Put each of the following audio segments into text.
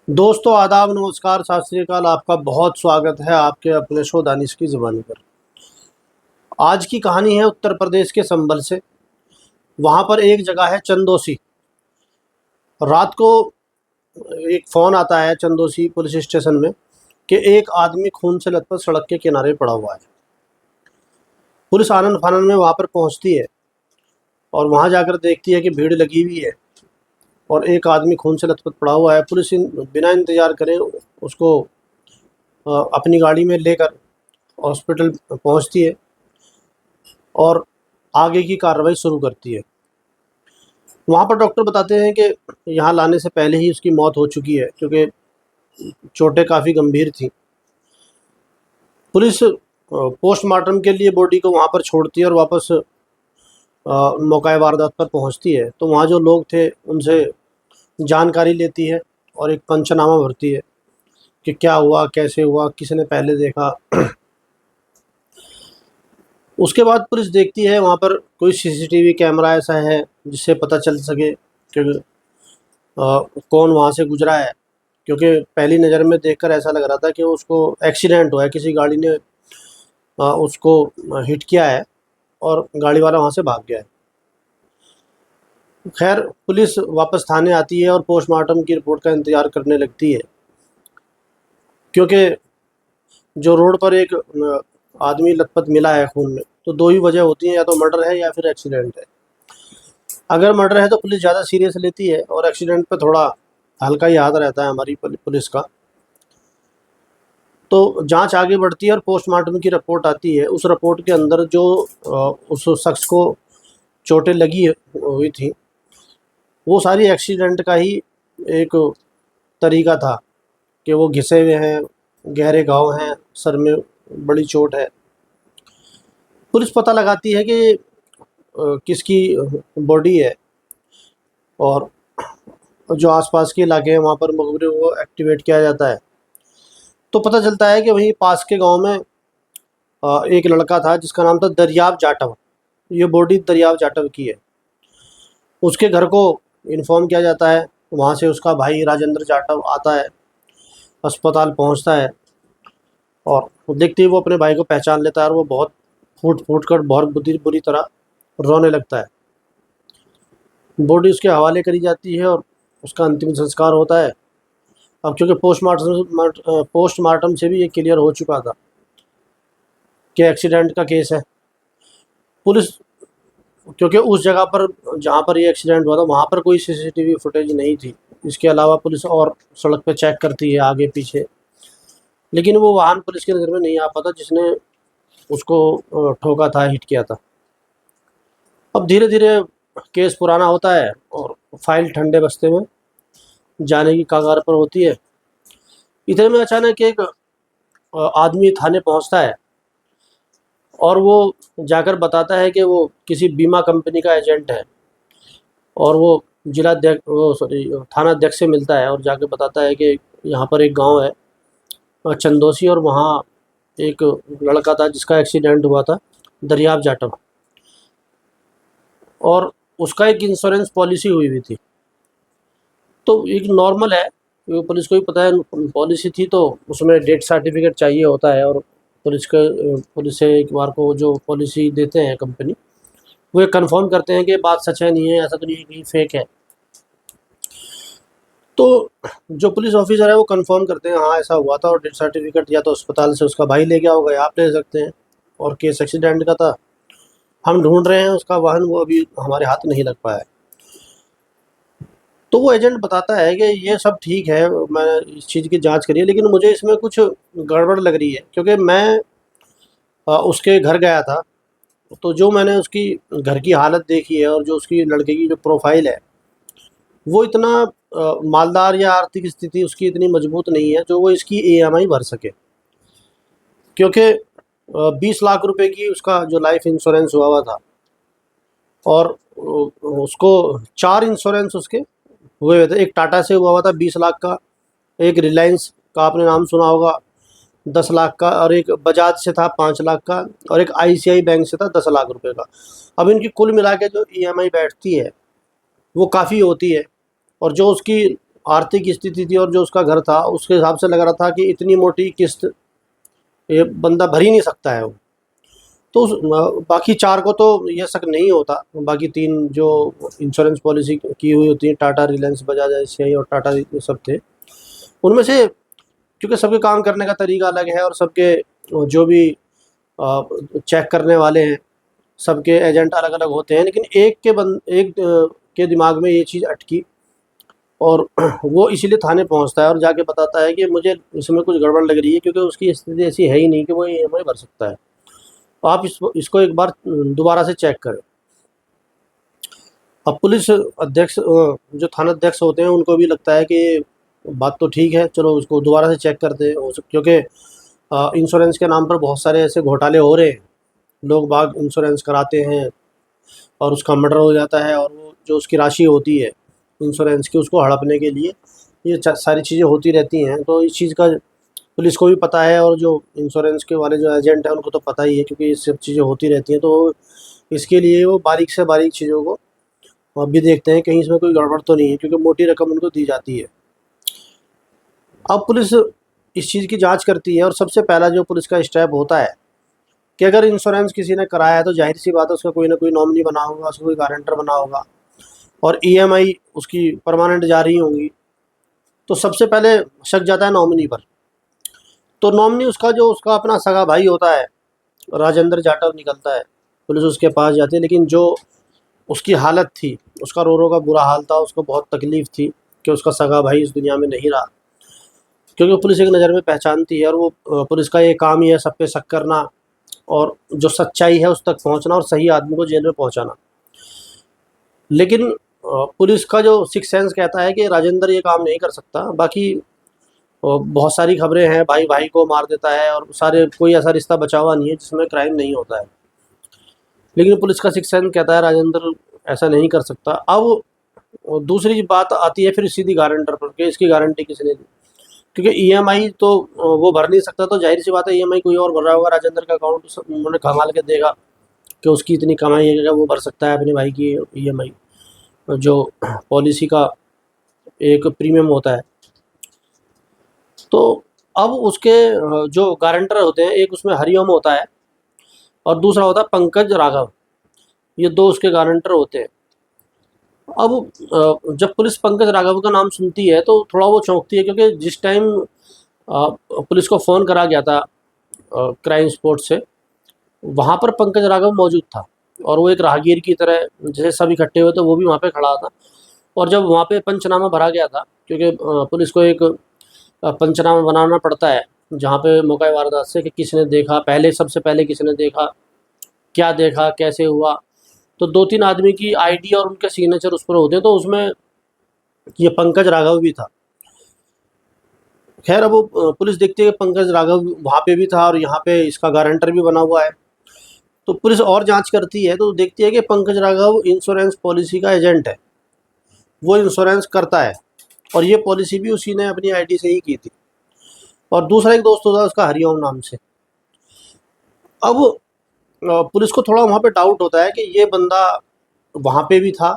दोस्तों आदाब नमस्कार सत श्री अकाल। आपका बहुत स्वागत है आपके अपने शो दानिश की ज़ुबानी पर। आज की कहानी है उत्तर प्रदेश के संभल से। वहाँ पर एक जगह है चंदोसी। रात को एक फ़ोन आता है चंदोसी पुलिस स्टेशन में कि एक आदमी खून से लथपथ सड़क के किनारे पड़ा हुआ है। पुलिस आनन फानन में वहाँ पर पहुँचती है और वहाँ जाकर देखती है कि भीड़ लगी हुई है और एक आदमी खून से लथपथ पड़ा हुआ है। पुलिस बिना इंतज़ार करे उसको अपनी गाड़ी में लेकर हॉस्पिटल पहुँचती है और आगे की कार्रवाई शुरू करती है। वहाँ पर डॉक्टर बताते हैं कि यहाँ लाने से पहले ही उसकी मौत हो चुकी है क्योंकि चोटें काफ़ी गंभीर थीं। पुलिस पोस्टमार्टम के लिए बॉडी को वहाँ पर छोड़ती है और वापस मौका वारदात पर पहुँचती है। तो वहाँ जो लोग थे उनसे जानकारी लेती है और एक पंचनामा भरती है कि क्या हुआ, कैसे हुआ, किसने पहले देखा। उसके बाद पुलिस देखती है वहाँ पर कोई सीसीटीवी कैमरा ऐसा है जिससे पता चल सके कि कौन वहाँ से गुजरा है, क्योंकि पहली नज़र में देखकर ऐसा लग रहा था कि उसको एक्सीडेंट हुआ है, किसी गाड़ी ने उसको हिट किया है और गाड़ी वाला वहाँ से भाग गया है। खैर पुलिस वापस थाने आती है और पोस्टमार्टम की रिपोर्ट का इंतज़ार करने लगती है, क्योंकि जो रोड पर एक आदमी लथपथ मिला है खून में, तो दो ही वजह होती हैं, या तो मर्डर है या फिर एक्सीडेंट है। अगर मर्डर है तो पुलिस ज़्यादा सीरियस लेती है और एक्सीडेंट पे थोड़ा हल्का ही हाथ रहता है हमारी पुलिस का। तो जांच आगे बढ़ती है और पोस्टमार्टम की रिपोर्ट आती है। उस रिपोर्ट के अंदर जो उस शख्स को चोटें लगी हुई थी वो सारी एक्सीडेंट का ही एक तरीका था कि वो घिसे हुए हैं, गहरे घाव हैं, सर में बड़ी चोट है। पुलिस पता लगाती है कि किसकी बॉडी है और जो आसपास के इलाके हैं वहाँ पर मुखबिर को एक्टिवेट किया जाता है। तो पता चलता है कि वहीं पास के गांव में एक लड़का था जिसका नाम था दरियाव जाटव। ये बॉडी दरियाव जाटव की है। उसके घर को इन्फॉर्म किया जाता है। वहाँ से उसका भाई राजेंद्र जाटव आता है, अस्पताल पहुँचता है और देखते ही वो अपने भाई को पहचान लेता है और वो बहुत फूट फूट कर बहुत बुरी तरह रोने लगता है। बॉडी उसके हवाले करी जाती है और उसका अंतिम संस्कार होता है। अब क्योंकि पोस्टमार्टम से भी ये क्लियर हो चुका था कि एक्सीडेंट का केस है, पुलिस क्योंकि उस जगह पर जहाँ पर ये एक्सीडेंट हुआ था वहाँ पर कोई सीसीटीवी फुटेज नहीं थी। इसके अलावा पुलिस और सड़क पे चेक करती है आगे पीछे, लेकिन वो वाहन पुलिस की नज़र में नहीं आ पाता जिसने उसको ठोका था, हिट किया था। अब धीरे धीरे केस पुराना होता है और फाइल ठंडे बस्ते में जाने की कगार पर होती है। इतने में अचानक एक आदमी थाने पहुंचता है और वो जाकर बताता है कि वो किसी बीमा कंपनी का एजेंट है और वो थाना अध्यक्ष से मिलता है और जाकर बताता है कि यहाँ पर एक गांव है चंदोसी और वहाँ एक लड़का था जिसका एक्सीडेंट हुआ था, दरियाव जाटव, और उसका एक इंश्योरेंस पॉलिसी हुई हुई थी। तो एक नॉर्मल है, पुलिस को भी पता है पॉलिसी थी, तो उसमें डेथ सर्टिफिकेट चाहिए होता है और पुलिस से एक बार को जो पॉलिसी देते हैं कंपनी, वो ये कंफर्म करते हैं कि बात सच है नहीं है, ऐसा तो नहीं है कि फेक है। तो जो पुलिस ऑफिसर है वो कंफर्म करते हैं हाँ ऐसा हुआ था और डेथ सर्टिफिकेट या तो अस्पताल से उसका भाई ले गया होगा या आप ले सकते हैं, और केस एक्सीडेंट का था, हम ढूंढ रहे हैं उसका वाहन, वो अभी हमारे हाथ नहीं लग पाया है। तो वो एजेंट बताता है कि ये सब ठीक है, मैंने इस चीज़ की जांच करी है, लेकिन मुझे इसमें कुछ गड़बड़ लग रही है, क्योंकि मैं उसके घर गया था, तो जो मैंने उसकी घर की हालत देखी है और जो उसकी लड़के की जो प्रोफाइल है वो इतना मालदार या आर्थिक स्थिति उसकी इतनी मजबूत नहीं है जो वो इसकी ईएमआई भर सके, क्योंकि 20 लाख रुपए की उसका जो लाइफ इंश्योरेंस हुआ हुआ था और उसको 4 इंश्योरेंस उसके हुए हुए थे। एक टाटा से हुआ हुआ था 20 लाख का, एक रिलायंस का आपने नाम सुना होगा 10 लाख का, और एक बजाज से था 5 लाख का, और एक आईसीआई बैंक से था 10 लाख रुपए का। अब इनकी कुल मिला के जो ईएमआई बैठती है वो काफ़ी होती है, और जो उसकी आर्थिक स्थिति थी और जो उसका घर था उसके हिसाब से लग रहा था कि इतनी मोटी किस्त ये बंदा भर ही नहीं सकता है वो। तो बाकी 4 को तो ये शक नहीं होता, बाकी 3 जो इंश्योरेंस पॉलिसी की हुई होती है, टाटा, रिलायंस, बजाज, आईसीआई और टाटा, ये सब थे। उनमें से क्योंकि सबके काम करने का तरीका अलग है और सबके जो भी चेक करने वाले हैं, सबके एजेंट अलग अलग होते हैं, लेकिन एक के दिमाग में ये चीज़ अटकी और वो इसीलिए थाने पहुंचता है और जाके बताता है कि मुझे इसमें कुछ गड़बड़ लग रही है, क्योंकि उसकी स्थिति ऐसी है ही नहीं कि वो ईएमआई भर सकता है। तो आप इसको एक बार दोबारा से चेक करें। अब पुलिस अध्यक्ष जो थाना अध्यक्ष होते हैं उनको भी लगता है कि बात तो ठीक है, चलो उसको दोबारा से चेक करते हैं। क्योंकि इंश्योरेंस के नाम पर बहुत सारे ऐसे घोटाले हो रहे हैं, लोग बाग इंश्योरेंस कराते हैं और उसका मर्डर हो जाता है और वो जो उसकी राशि होती है इंश्योरेंस की, उसको हड़पने के लिए ये सारी चीज़ें होती रहती हैं। तो इस चीज़ का पुलिस को भी पता है और जो इंश्योरेंस के वाले जो एजेंट हैं उनको तो पता ही है, क्योंकि ये सब चीज़ें होती रहती हैं। तो इसके लिए वो बारीक से बारीक चीज़ों को भी देखते हैं, कहीं इसमें कोई गड़बड़ तो नहीं है, क्योंकि मोटी रकम उनको दी जाती है। अब पुलिस इस चीज़ की जांच करती है और सबसे पहला जो पुलिस का स्टेप होता है कि अगर इंश्योरेंस किसी ने कराया है तो जाहिर सी बात है उसका कोई ना कोई नॉमिनी बना होगा, उसका कोई गारंटर बना होगा और ईएमआई उसकी परमानेंट जारी होंगी। तो सबसे पहले शक जाता है नॉमिनी पर। तो नॉमिनी उसका अपना सगा भाई होता है, राजेंद्र जाटव निकलता है। पुलिस उसके पास जाती है, लेकिन जो उसकी हालत थी, उसका रो का बुरा हाल था, उसको बहुत तकलीफ़ थी कि उसका सगा भाई इस दुनिया में नहीं रहा। क्योंकि पुलिस एक नज़र में पहचानती है और वो पुलिस का ये काम ही है सब पे शक करना और जो सच्चाई है उस तक पहुंचना और सही आदमी को जेल में पहुंचाना। लेकिन पुलिस का जो सिक्स सेंस कहता है कि राजेंद्र ये काम नहीं कर सकता। बाकी बहुत सारी खबरें हैं, भाई भाई को मार देता है और सारे कोई ऐसा रिश्ता बचा हुआ नहीं है जिसमें क्राइम नहीं होता है। लेकिन पुलिस का सिक्स सेंस कहता है राजेंद्र ऐसा नहीं कर सकता। अब दूसरी बात आती है फिर सीधी गारंटर पर कि इसकी गारंटी किसने दी, क्योंकि ईएमआई तो वो भर नहीं सकता, तो जाहिर सी बात है ईएमआई कोई और भर रहा होगा। राजेंद्र का अकाउंट उन्होंने खंगाल के देखा कि उसकी इतनी कमाई है कि वो भर सकता है अपने भाई की ईएमआई, जो पॉलिसी का एक प्रीमियम होता है। तो अब उसके जो गारंटर होते हैं, एक उसमें हरिओम होता है और दूसरा होता है पंकज राघव। ये 2 उसके गारंटर होते हैं। अब जब पुलिस पंकज राघव का नाम सुनती है तो थोड़ा वो चौंकती है, क्योंकि जिस टाइम पुलिस को फ़ोन करा गया था क्राइम स्पॉट से, वहाँ पर पंकज राघव मौजूद था और वो एक राहगीर की तरह जैसे सब इकट्ठे हुए तो वो भी वहाँ पे खड़ा था। और जब वहाँ पे पंचनामा भरा गया था, क्योंकि पुलिस को एक पंचनामा बनाना पड़ता है जहाँ पे मौका वारदात से कि किसने देखा, पहले सबसे पहले किसने देखा, क्या देखा, कैसे हुआ। तो 2-3 आदमी की आईडी और उनके सिग्नेचर उस पर होते हैं, तो उसमें ये पंकज राघव भी था। खैर अब वो पुलिस देखती है कि पंकज राघव वहाँ पे भी था और यहाँ पे इसका गारंटर भी बना हुआ है। तो पुलिस और जांच करती है तो देखती है कि पंकज राघव इंश्योरेंस पॉलिसी का एजेंट है, वो इंश्योरेंस करता है और ये पॉलिसी भी उसी ने अपनी आईडी से ही की थी। और दूसरा एक दोस्त होता है उसका हरिओम नाम से। अब पुलिस को थोड़ा वहाँ पे डाउट होता है कि ये बंदा वहाँ पे भी था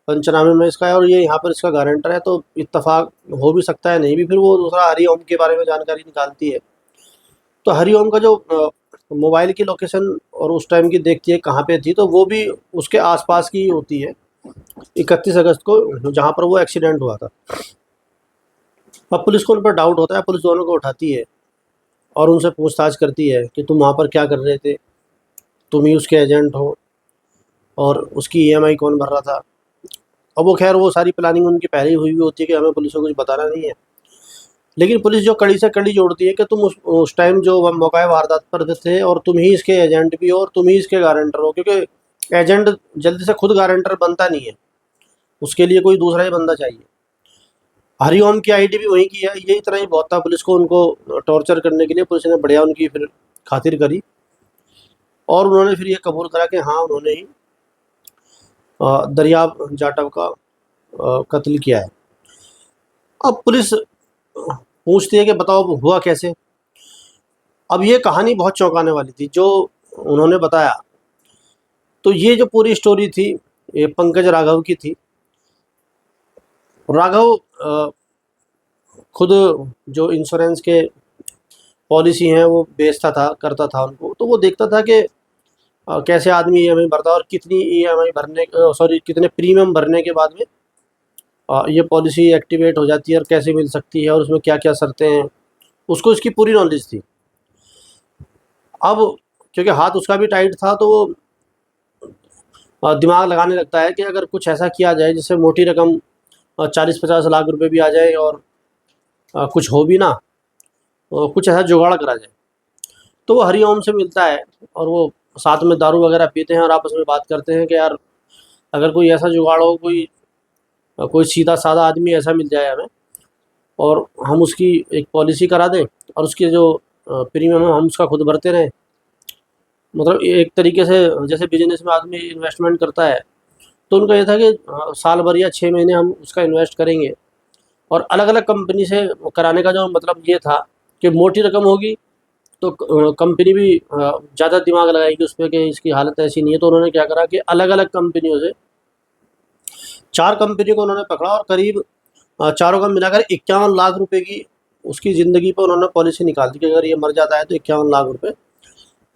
पंचनामे में इसका है और ये यहाँ पर इसका गारंटर है, तो इत्तेफाक हो भी सकता है, नहीं भी। फिर वो दूसरा हरिओम के बारे में जानकारी निकालती है, तो हरिओम का जो मोबाइल की लोकेशन और उस टाइम की देखती है कहाँ पे थी, तो वो भी उसके आसपास की होती है, 31 अगस्त को जहाँ पर वो एक्सीडेंट हुआ था। अब पुलिस को उन पर डाउट होता है, पुलिस दोनों को उठाती है और उनसे पूछताछ करती है कि तुम वहाँ पर क्या कर रहे थे, तुम ही उसके एजेंट हो और उसकी ईएमआई कौन भर रहा था। अब वो खैर वो सारी प्लानिंग उनकी पहले ही हुई हुई होती है कि हमें पुलिस को कुछ बताना नहीं है। लेकिन पुलिस जो कड़ी से कड़ी जोड़ती है कि तुम उस टाइम जो मौका वारदात पर थे और तुम ही इसके एजेंट भी हो और तुम ही इसके गारंटर हो, क्योंकि एजेंट जल्दी से खुद गारंटर बनता नहीं है, उसके लिए कोई दूसरा ही बंदा चाहिए। हरिओम की आईडी भी वहीं की है, ये इतना ही बहुत था पुलिस को उनको टॉर्चर करने के लिए। पुलिस ने बढ़िया उनकी फिर खातिर करी और उन्होंने फिर ये कबूल करा कि हाँ उन्होंने ही दरियाब जाटव का कत्ल किया है। अब पुलिस पूछती है कि बताओ हुआ कैसे। अब ये कहानी बहुत चौंकाने वाली थी जो उन्होंने बताया। तो ये जो पूरी स्टोरी थी ये पंकज राघव की थी। राघव खुद जो इंश्योरेंस के पॉलिसी हैं वो बेचता था, करता था उनको, तो वो देखता था कि कैसे आदमी ईएमआई भरता है और कितनी ईएमआई भरने, सॉरी, कितने प्रीमियम भरने के बाद में ये पॉलिसी एक्टिवेट हो जाती है और कैसे मिल सकती है और उसमें क्या-क्या शर्तें हैं, उसको इसकी पूरी नॉलेज थी। अब क्योंकि हाथ उसका भी टाइट था, तो वो दिमाग लगाने लगता है कि अगर कुछ ऐसा किया जाए जिससे मोटी रकम 40-50 लाख रुपए भी आ जाए और कुछ हो भी ना, कुछ ऐसा जुगाड़ करा जाए। तो वो हरिओम से मिलता है और वो साथ में दारू वगैरह पीते हैं और आपस में बात करते हैं कि यार अगर कोई ऐसा जुगाड़ हो, कोई सीधा-साधा आदमी ऐसा मिल जाए हमें और हम उसकी एक पॉलिसी करा दें और उसके जो प्रीमियम है हम उसका खुद भरते रहें। मतलब एक तरीके से जैसे बिज़नेस में आदमी इन्वेस्टमेंट करता है, तो उनका ये था कि साल भर या 6 महीने हम उसका इन्वेस्ट करेंगे और अलग-अलग कंपनी से कराने का जो मतलब ये था कि मोटी रकम होगी तो कंपनी भी ज़्यादा दिमाग लगाएगी उस पे कि इसकी हालत ऐसी नहीं है। तो उन्होंने क्या करा कि अलग-अलग कंपनियों से 4 कंपनी को उन्होंने पकड़ा और करीब चारों का मिलाकर 51 लाख रुपए की उसकी ज़िंदगी पे उन्होंने पॉलिसी निकाल दी कि अगर ये मर जाता है तो 51 लाख रुपए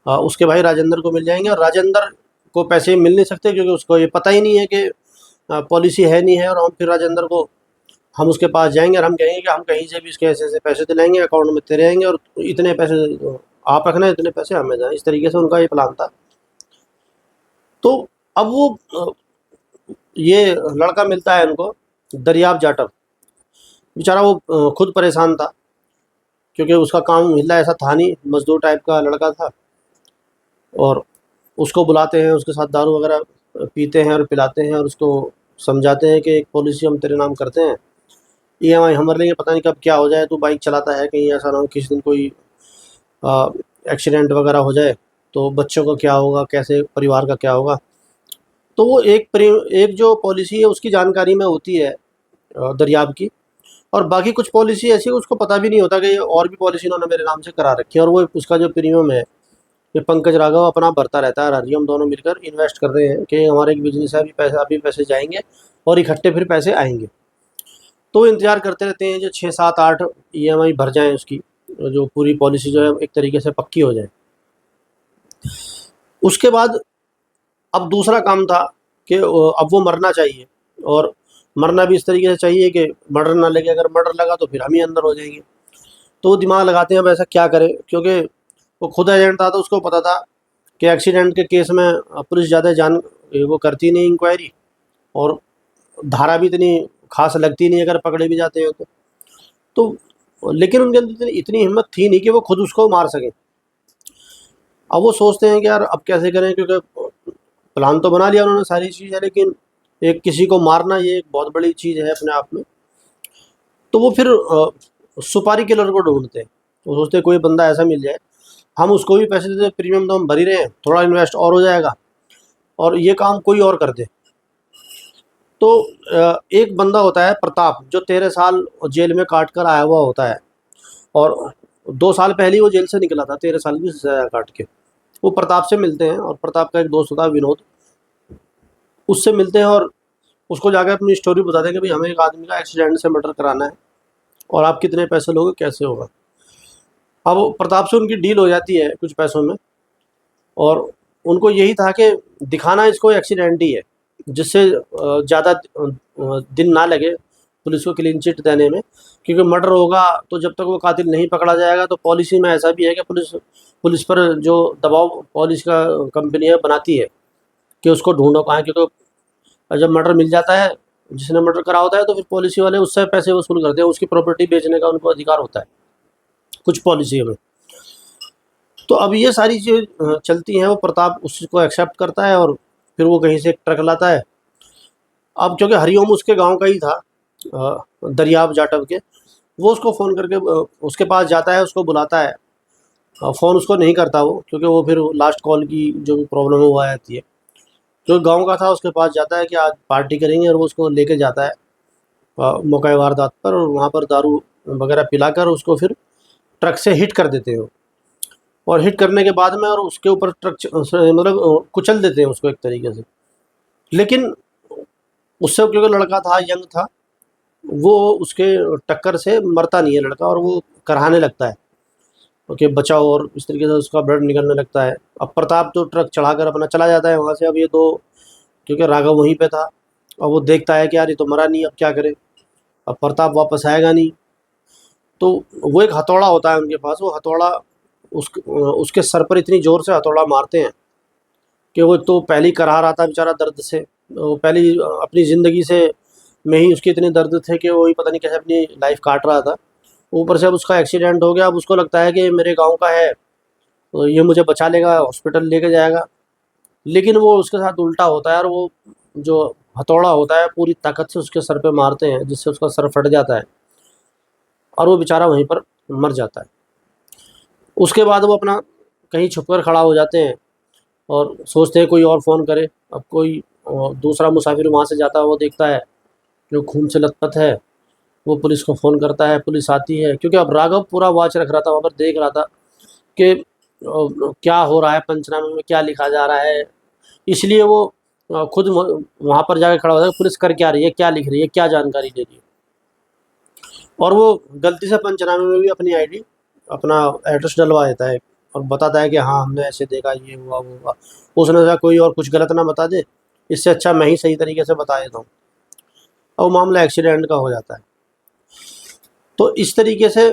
उसके भाई राजेंद्र को मिल जाएंगे। और राजेंद्र को पैसे मिल नहीं सकते क्योंकि उसको ये पता ही नहीं है कि पॉलिसी है नहीं है। और हम फिर राजेंद्र को, हम उसके पास जाएंगे और हम कहेंगे कि हम कहीं से भी इसके ऐसे-ऐसे पैसे दिलाएँगे, अकाउंट में तेरे आएँगे और इतने पैसे आप रखना, इतने पैसे हमें देना। इस तरीके से उनका ये प्लान था। तो अब वो ये लड़का मिलता है उनको, दरियाब जाटव। बेचारा वो खुद परेशान था क्योंकि उसका काम हिल्ला ऐसा था नहीं, मज़दूर टाइप का लड़का था। और उसको बुलाते हैं, उसके साथ दारू वगैरह पीते हैं और पिलाते हैं और उसको समझाते हैं कि एक पॉलिसी हम तेरे नाम करते हैं, ईएमआई हम भर लेंगे, पता नहीं कब क्या हो जाए, तू बाइक चलाता है, कहीं ऐसा ना हो किसी दिन कोई एक्सीडेंट वगैरह हो जाए तो बच्चों का क्या होगा, कैसे परिवार का क्या होगा। तो वो एक जो पॉलिसी है उसकी जानकारी में होती है दरियाब की, और बाकी कुछ पॉलिसी ऐसी है उसको पता भी नहीं होता कि ये और भी पॉलिसी इन्होंने मेरे नाम से करा रखी है। और वो उसका जो प्रीमियम है, ये पंकज राघव अपना भरता रहता है और हरिओम दोनों मिलकर इन्वेस्ट कर रहे हैं कि हमारा एक बिजनेस है, अभी पैसे जाएंगे और इकट्ठे फिर पैसे आएंगे। तो इंतज़ार करते रहते हैं जो 6-7-8 ईएमआई भर जाएँ उसकी, जो पूरी पॉलिसी जो है एक तरीके से पक्की हो जाए। उसके बाद अब दूसरा काम था कि अब वो मरना चाहिए, और मरना भी इस तरीके से चाहिए कि मर्डर ना लगे। अगर मर्डर लगा तो फिर हम ही अंदर हो जाएंगे। तो वो दिमाग लगाते हैं अब ऐसा क्या करें, क्योंकि वो खुद एजेंट था तो उसको पता था कि एक्सीडेंट के केस में पुलिस ज़्यादा वो करती नहीं इंक्वायरी, और धारा भी इतनी खास लगती नहीं अगर पकड़े भी जाते हैं तो लेकिन उनके अंदर इतनी इतनी हिम्मत थी नहीं कि वो खुद उसको मार सकें। अब वो सोचते हैं कि यार अब कैसे करें, क्योंकि प्लान तो बना लिया उन्होंने सारी चीज़ें, लेकिन एक किसी को मारना ये एक बहुत बड़ी चीज़ है अपने आप में। तो वो फिर सुपारी किलर को ढूँढते हैं। वो सोचते हैं कोई बंदा ऐसा मिल जाए, हम उसको भी पैसे दे दें, प्रीमियम तो हम भर ही रहे हैं, थोड़ा इन्वेस्ट और हो जाएगा और ये काम कोई और कर दे। तो एक बंदा होता है प्रताप, जो 13 साल जेल में काट कर आया हुआ होता है, और 2 साल पहले ही वो जेल से निकला था 13 साल की सज़ा काट के। वो प्रताप से मिलते हैं और प्रताप का एक दोस्त होता है विनोद, उससे मिलते हैं और उसको जाकर अपनी स्टोरी बताते हैं कि भाई हमें एक आदमी का एक्सीडेंट से मर्डर कराना है और आप कितने पैसे लोगे, कैसे होगा। अब प्रताप से उनकी डील हो जाती है कुछ पैसों में, और उनको यही था कि दिखाना इसको एक्सीडेंट ही है, जिससे ज़्यादा दिन ना लगे पुलिस को क्लीन चिट देने में। क्योंकि मर्डर होगा तो जब तक वो कातिल नहीं पकड़ा जाएगा, तो पॉलिसी में ऐसा भी है कि पुलिस पुलिस पर जो दबाव पॉलिस का कंपनी है बनाती है कि उसको ढूंढो कहाँ है, क्योंकि जब मर्डर मिल जाता है, जिसने मर्डर करा होता है, तो फिर पॉलिसी वाले उससे पैसे वसूल करते हैं, उसकी प्रॉपर्टी बेचने का उनको अधिकार होता है कुछ पॉलिसी में। तो अब ये सारी चीज़ें चलती हैं, वो प्रताप उसको एक्सेप्ट करता है और फिर वो कहीं से एक ट्रक लाता है। अब क्योंकि हरिओम उसके गांव का ही था, दरियाब जाटव के, वो उसको फ़ोन करके उसके पास जाता है, उसको बुलाता है। फ़ोन उसको नहीं करता वो, क्योंकि वो फिर लास्ट कॉल की जो भी प्रॉब्लम है वो आ जाती है। जो गांव का था उसके पास जाता है कि आज पार्टी करेंगे, और वो उसको लेके जाता है मौका वारदात पर, और वहाँ पर दारू वगैरह पिलाकर उसको फिर ट्रक से हिट कर देते हैं। और हिट करने के बाद में और उसके ऊपर मतलब कुचल देते हैं उसको एक तरीके से। लेकिन उससे क्योंकि लड़का था, यंग था, वो उसके टक्कर से मरता नहीं है लड़का, और वो कराहने लगता है कि बचाओ, और इस तरीके से उसका ब्लड निकलने लगता है। अब प्रताप तो ट्रक चढ़ाकर अपना चला जाता है वहाँ से। अब ये दो, क्योंकि राघव वहीं पे था, और वो देखता है कि यार ये तो मरा नहीं, अब क्या करें, अब प्रताप वापस आएगा नहीं। तो वो एक हथौड़ा होता है उनके पास, वो हथौड़ा उसके सर पर इतनी ज़ोर से हथौड़ा मारते हैं कि वो तो पहले ही कराह रहा था बेचारा दर्द से। वो पहली अपनी ज़िंदगी से में ही उसके इतने दर्द थे कि वो ही पता नहीं कैसे अपनी लाइफ काट रहा था। ऊपर से अब उसका एक्सीडेंट हो गया, अब उसको लगता है कि मेरे गांव का है तो ये मुझे बचा लेगा, हॉस्पिटल लेके जाएगा। लेकिन वो उसके साथ उल्टा होता है, और वो जो हथौड़ा होता है पूरी ताकत से उसके सर पे मारते हैं, जिससे उसका सर फट जाता है और वो बेचारा वहीं पर मर जाता है। उसके बाद वो अपना कहीं छुप कर खड़ा हो जाते हैं और सोचते हैं कोई और फ़ोन करे। अब कोई दूसरा मुसाफिर वहाँ से जाता है, वो देखता है जो खून से लथपथ है, वो पुलिस को फ़ोन करता है, पुलिस आती है। क्योंकि अब राघव पूरा वॉच रख रहा था, वहाँ पर देख रहा था कि क्या हो रहा है, पंचनामे में क्या लिखा जा रहा है। इसलिए वो खुद वहाँ पर जाके खड़ा होता है, पुलिस कर क्या रही है, क्या लिख रही है, क्या जानकारी दे रही है। और वो गलती से पंचनामे में भी अपनी आईडी, अपना एड्रेस डलवा देता है और बताता है कि हाँ हमने ऐसे देखा, ये हुआ वो हुआ। उसने कहा कोई और कुछ गलत ना बता दे, इससे अच्छा मैं ही सही तरीके से बता देता हूँ, और वो मामला एक्सीडेंट का हो जाता है। तो इस तरीके से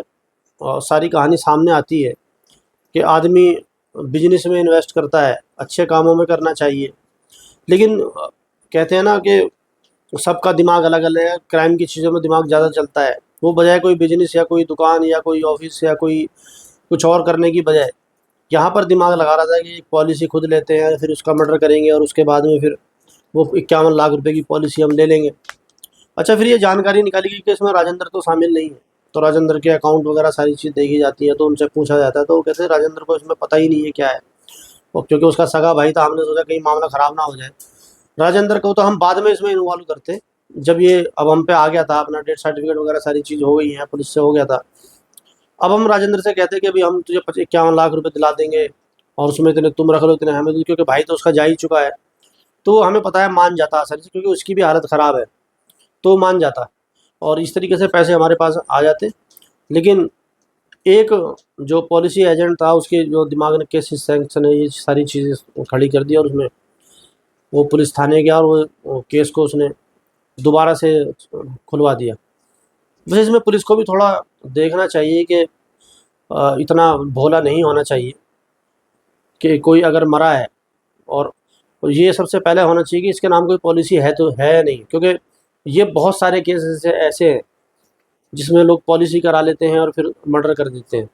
सारी कहानी सामने आती है कि आदमी बिजनेस में इन्वेस्ट करता है, अच्छे कामों में करना चाहिए, लेकिन कहते हैं ना कि सबका दिमाग अलग अलग है, क्राइम की चीज़ों में दिमाग ज़्यादा चलता है। वो बजाय कोई बिजनेस या कोई दुकान या कोई ऑफिस या कोई कुछ और करने की बजाय यहाँ पर दिमाग लगा रहा था कि पॉलिसी खुद लेते हैं, फिर उसका मर्डर करेंगे, और उसके बाद में फिर वो 51 लाख रुपए की पॉलिसी हम ले लेंगे। अच्छा, फिर ये जानकारी निकाली गई कि इसमें राजेंद्र तो शामिल नहीं है। तो राजेंद्र के अकाउंट वगैरह सारी चीज़ देखी जाती है, तो उनसे पूछा जाता है, तो वो कहते हैं राजेंद्र को इसमें पता ही नहीं है क्या है। और क्योंकि उसका सगा भाई था, हमने सोचा कहीं मामला ख़राब ना हो जाए। राजेंद्र को तो हम बाद में इसमें इन्वॉल्व करते, जब ये अब हम पे आ गया था, अपना डेथ सर्टिफिकेट वगैरह सारी चीज़ हो गई है, पुलिस से हो गया था। अब हम राजेंद्र से कहते कि अभी हम तुझे 51 लाख रुपए दिला देंगे, और उसमें इतने तुम रख लो, इतने हमें दो, क्योंकि भाई तो उसका जा ही चुका है। तो हमें पता है मान जाता आसानी से, क्योंकि उसकी भी हालत ख़राब है, तो मान जाता, और इस तरीके से पैसे हमारे पास आ जाते। लेकिन एक जो पॉलिसी एजेंट था, उसके जो दिमाग ने केस सैंक्शन ने ये सारी चीज़ें खड़ी कर दी, और उसमें वो पुलिस थाने गया और वो केस को उसने दोबारा से खुलवा दिया। वैसे इसमें पुलिस को भी थोड़ा देखना चाहिए कि इतना भोला नहीं होना चाहिए कि कोई अगर मरा है, और ये सबसे पहले होना चाहिए कि इसके नाम कोई पॉलिसी है तो है नहीं, क्योंकि ये बहुत सारे केसेस ऐसे हैं जिसमें लोग पॉलिसी करा लेते हैं और फिर मर्डर कर देते हैं।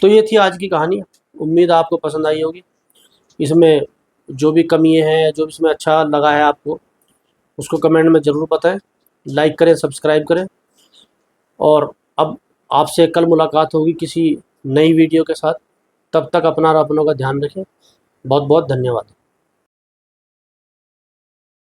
तो ये थी आज की कहानी। उम्मीद आपको पसंद आई होगी। इसमें जो भी कमी है, जो भी इसमें अच्छा लगा है आपको, उसको कमेंट में ज़रूर बताएं। लाइक करें, सब्सक्राइब करें, और अब आपसे कल मुलाकात होगी किसी नई वीडियो के साथ। तब तक अपना और अपनों का ध्यान रखें। बहुत बहुत धन्यवाद।